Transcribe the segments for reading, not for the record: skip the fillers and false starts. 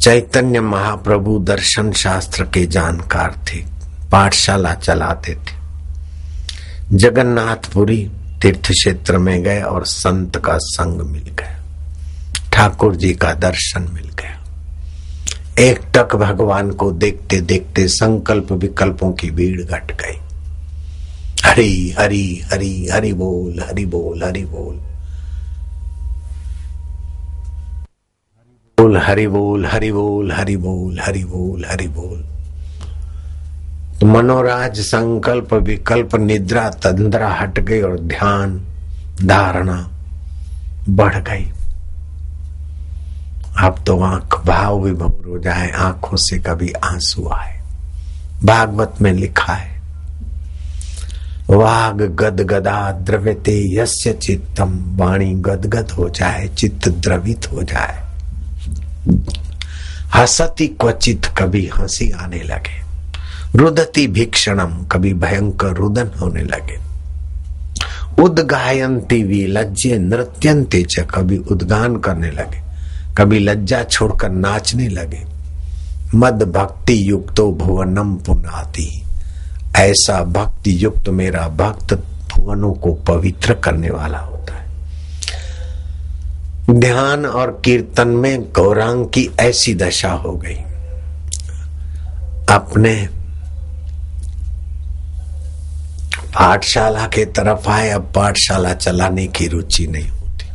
चैतन्य महाप्रभु दर्शन शास्त्र के जानकार थे, पाठशाला चलाते थे। जगन्नाथपुरी तीर्थ क्षेत्र में गए और संत का संग मिल गया, ठाकुर जी का दर्शन मिल गया। एक टक भगवान को देखते देखते संकल्प विकल्पों की भीड़ घट गई। हरि हरि हरि हरि बोल, हरि बोल, हरि बोल, बोल हरि बोल, हरि बोल, हरि बोल, हरि बोल, हरि बोल। तो मनोराज संकल्प विकल्प निद्रा तंद्रा हट गई और ध्यान धारणा बढ़ गई। अब तो आंख भाव विभोर हो जाए, आंखों से कभी आंसू आए। भागवत में लिखा है, वाग गद गदा द्रव्यते यस्य चित्तम, वाणी गदगद हो जाए, चित्त द्रवित हो जाए। हसती क्वचित, कभी हंसी आने लगे। रुदती भीक्षणम, कभी भयंकर रुदन होने लगे। उद्गायन्ति विलज्य नृत्यन्ते च, कभी उद्गान करने लगे, कभी लज्जा छोड़कर नाचने लगे। मद भक्ति युक्तो भुवनम पुनाति, ऐसा भक्ति युक्त मेरा भक्त भुवनों को पवित्र करने वाला होता है। ध्यान और कीर्तन में गौरांग की ऐसी दशा हो गई, अपने पाठशाला के तरफ आए। अब पाठशाला चलाने की रुचि नहीं होती,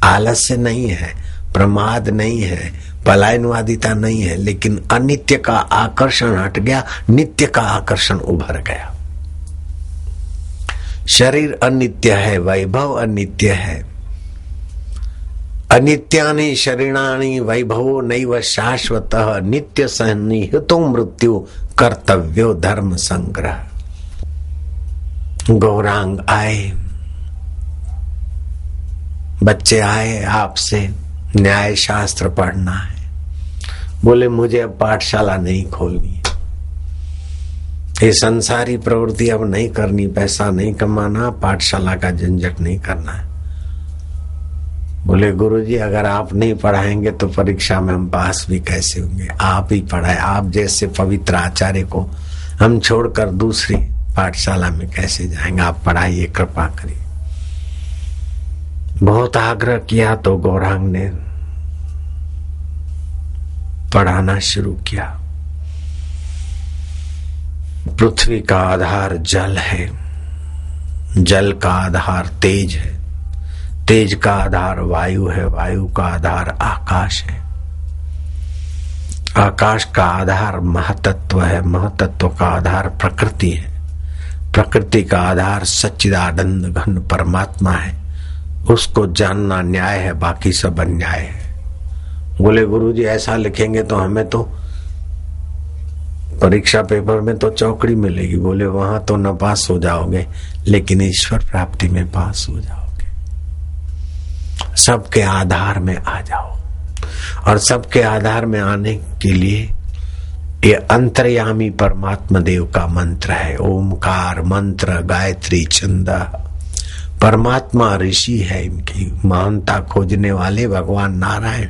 आलस्य नहीं है, प्रमाद नहीं है, पलायनवादिता नहीं है, लेकिन अनित्य का आकर्षण हट गया, नित्य का आकर्षण उभर गया। शरीर अनित्य है, वैभव अनित्य है। अनित्यानि शरीराणि वैभवो नैव शाश्वतः, नित्य सन्निहितो मृत्यु कर्तव्यो धर्म संग्रह। गौरांग आए, बच्चे आए, आपसे न्याय शास्त्र पढ़ना है। बोले मुझे अब पाठशाला नहीं खोलनी है, ये संसारी प्रवृत्ति अब नहीं करनी, पैसा नहीं कमाना, पाठशाला का झंझट नहीं करना है। बोले गुरुजी अगर आप नहीं पढ़ाएंगे तो परीक्षा में हम पास भी कैसे होंगे? आप ही पढ़ाए, आप जैसे पवित्र आचार्य को हम छोड़कर दूसरी पाठशाला में कैसे जाएंगे? आप पढ़ाइए, कृपा करिए। बहुत आग्रह किया तो गौरांग ने पढ़ाना शुरू किया। पृथ्वी का आधार जल है, जल का आधार तेज है, तेज का आधार वायु है, वायु का आधार आकाश है, आकाश का आधार महतत्व है, महतत्व का आधार प्रकृति है, प्रकृति का आधार सच्चिदानंद घन परमात्मा है। उसको जानना न्याय है, बाकी सब अन्याय है। बोले गुरुजी ऐसा लिखेंगे तो हमें तो परीक्षा पेपर में तो चौकड़ी मिलेगी। बोले वहां तो न पास हो जाओगे, लेकिन ईश्वर प्राप्ति में पास हो जाओगे। सबके आधार में आ जाओ, और सबके आधार में आने के लिए ये अंतर्यामी परमात्मा देव का मंत्र है। ओमकार मंत्र, गायत्री छंद। परमात्मा ऋषि है, इनकी महानता खोजने वाले भगवान नारायण।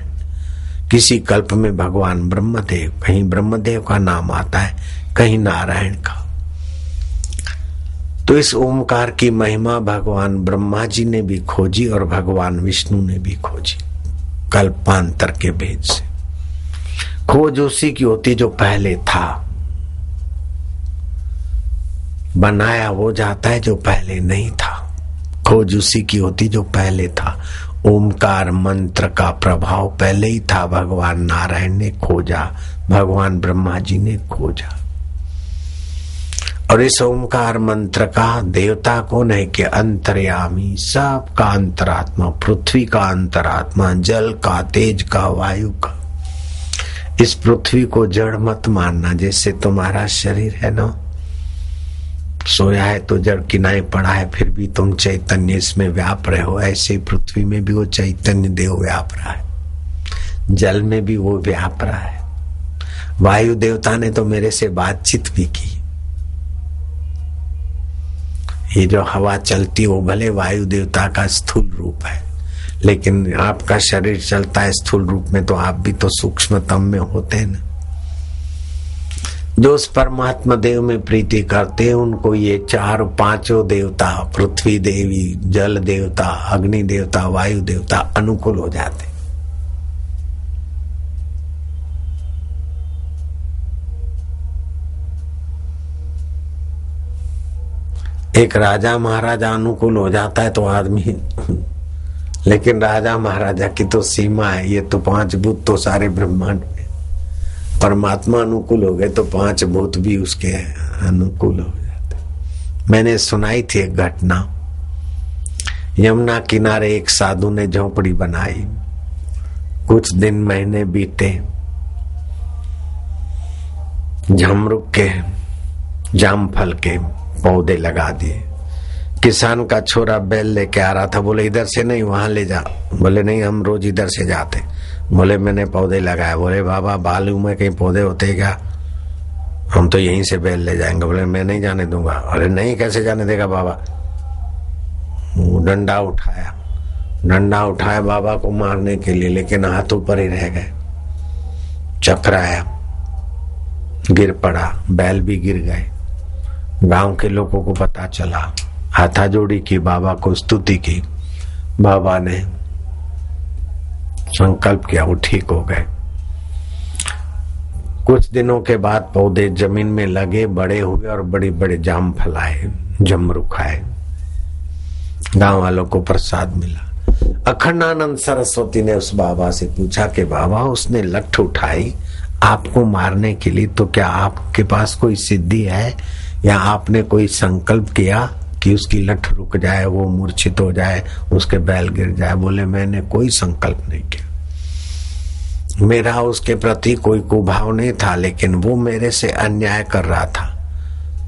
किसी कल्प में भगवान ब्रह्मदेव, कहीं ब्रह्मदेव का नाम आता है, कहीं नारायण का। तो इस ओमकार की महिमा भगवान ब्रह्मा जी ने भी खोजी और भगवान विष्णु ने भी खोजी, कल्पांतर के भेद से। खोज उसी की होती जो पहले था, बनाया वो जाता है जो पहले नहीं था। खोज उसी की होती जो पहले था। ओमकार मंत्र का प्रभाव पहले ही था, भगवान नारायण ने खोजा, भगवान ब्रह्मा जी ने खोजा। और इस ओमकार मंत्र का देवता कौन है कि अंतर्यामी, सबका अंतरात्मा, पृथ्वी का अंतरात्मा, जल का, तेज का, वायु का। इस पृथ्वी को जड़ मत मानना। जैसे तुम्हारा शरीर है ना, सोया है तो जड़ किनारे पड़ा है, फिर भी तुम चैतन्य इसमें व्याप रहे हो। ऐसे पृथ्वी में भी वो चैतन्य देव व्याप रहा है, जल में भी वो व्याप रहा है। वायु देवता ने तो मेरे से बातचीत भी की। ये जो हवा चलती वो भले वायु देवता का स्थूल रूप है, लेकिन आपका शरीर चलता है स्थूल रूप में, तो आप भी तो सूक्ष्मतम में होते हैं ना। जो उस परमात्मा देव में प्रीति करते हैं उनको ये 4-5 देवता, पृथ्वी देवी, जल देवता, अग्नि देवता, वायु देवता अनुकूल हो जाते। एक राजा महाराजा अनुकूल हो जाता है तो आदमी लेकिन राजा महाराजा की तो सीमा है। ये तो 5 भूत तो सारे ब्रह्मांड में, परमात्मा अनुकूल हो गए तो 5 भूत भी उसके अनुकूल हो जाते। मैंने सुनाई थी एक घटना। यमुना किनारे एक साधु ने झोपड़ी बनाई। कुछ दिन महीने बीते, झमरुक के, जामफल के पौधे लगा दिए। किसान का छोरा बैल लेके आ रहा था, बोले इधर से नहीं वहां ले जा। बोले नहीं, हम रोज इधर से जाते। बोले मैंने पौधे लगाए। बोले बाबा बालू में कहीं पौधे होते क्या? हम तो यहीं से बैल ले जाएंगे। बोले मैं नहीं जाने दूंगा। अरे नहीं, कैसे जाने देगा बाबा? वो डंडा उठाया बाबा को मारने के लिए, लेकिन हाथ ऊपर ही रह गए। चकराया, गिर पड़ा, बैल भी गिर गए। गांव के लोगों को पता चला, हाथा जोड़ी की, बाबा को स्तुति की। बाबा ने संकल्प किया, वो ठीक हो गए। कुछ दिनों के बाद पौधे जमीन में लगे, बड़े हुए और बड़े बड़े जाम फलाए, जमरुख आए। गांव वालों को प्रसाद मिला। अखंडानंद सरस्वती ने उस बाबा से पूछा कि बाबा उसने लठ उठाई आपको मारने के लिए, तो क्या आपके पास कोई सिद्धि है या आपने कोई संकल्प किया कि उसकी लठ रुक जाए, वो मूर्छित हो जाए, उसके बैल गिर जाए? बोले मैंने कोई संकल्प नहीं किया, मेरा उसके प्रति कोई कुभाव नहीं था, लेकिन वो मेरे से अन्याय कर रहा था।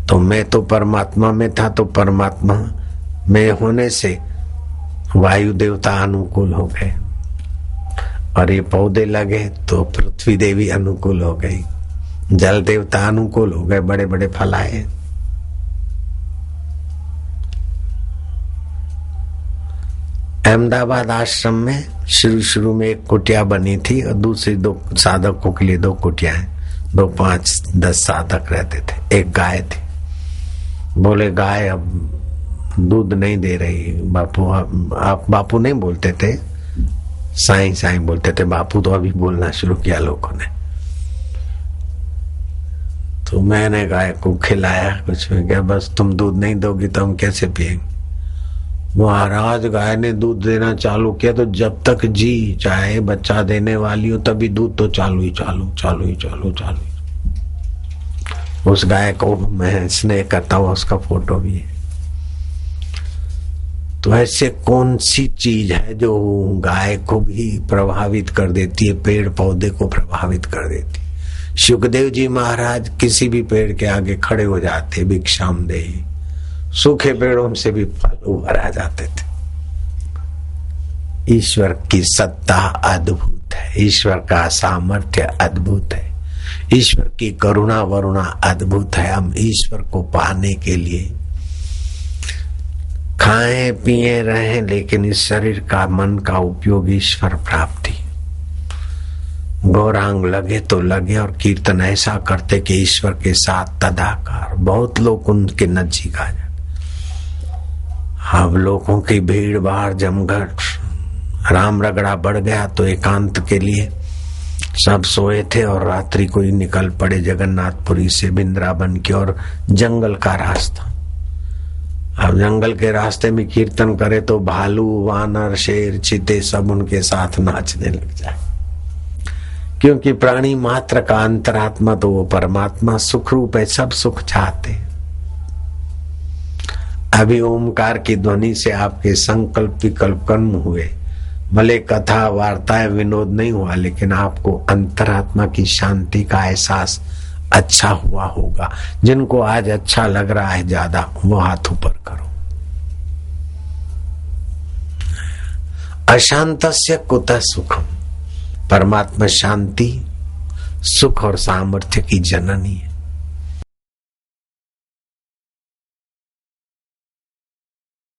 तो मैं तो परमात्मा में था, तो परमात्मा में होने से वायु देवता अनुकूल हो गए और ये पौधे लगे तो पृथ्वी देवी अनुकूल हो गई, जल देवता अनुकूल हो गए, बड़े बड़े फल आए। अहमदाबाद आश्रम में शुरू में एक कुटिया बनी थी और दूसरी 2 साधकों के लिए 2 कुटिया हैं। 2, 5, 10 साधक रहते थे। एक गाय थी। बोले गाय अब दूध नहीं दे रही। बापू, आप बापू नहीं बोलते थे, साईं साईं बोलते थे। बापू तो अभी बोलना शुरू किया लोगों ने। तो मैंने गाय को खिलाया कुछ में, क्या बस तुम दूध नहीं दोगी तो हम कैसे पिएंगे? महाराज गाय ने दूध देना चालू किया तो जब तक जी चाहे बच्चा देने वाली हो तभी दूध तो चालू। उस गाय को मैं स्नेह करता हूँ, उसका फोटो भी है। तो ऐसे कौन सी चीज है जो गाय को भी प्रभावित कर देती है, पेड़ पौधे को प्रभावित कर देती है? सुखदेव जी महाराज किसी भी पेड़ के आगे खड़े हो जाते, भिक्षाम देहि। सूखे पेड़ों से भी फल उभर आ जाते थे। ईश्वर की सत्ता अद्भुत है, ईश्वर का सामर्थ्य अद्भुत है, ईश्वर की करुणा वरुणा अद्भुत है। हम ईश्वर को पाने के लिए खाएं पिए रहें, लेकिन इस शरीर का मन का उपयोग ईश्वर प्राप्ति। गौरांग लगे तो लगे और कीर्तन ऐसा करते कि ईश्वर के साथ तदाकार। बहुत लोग उनके नजीक आ जाते। अब लोगों की भीड़ भाड़ जमघट, राम रगड़ा बढ़ गया तो एकांत के लिए सब सोए थे और रात्रि को ही निकल पड़े जगन्नाथपुरी से वृंदावन की ओर, जंगल का रास्ता। अब जंगल के रास्ते में कीर्तन करे तो भालू, वानर, शेर, चीते सब उनके साथ नाचने लग जाए, क्योंकि प्राणी मात्र का अंतरात्मा तो वो परमात्मा सुख रूप है, सब सुख चाहते। अभी ओमकार की ध्वनि से आपके संकल्प विकल्प कर्म हुए, भले कथा वार्ताएं विनोद नहीं हुआ, लेकिन आपको अंतरात्मा की शांति का एहसास अच्छा हुआ होगा। जिनको आज अच्छा लग रहा है ज्यादा, वो हाथ ऊपर करो। अशांतस्य कुतः सुखम। परमात्मा शांति, सुख और सामर्थ्य की जननी है।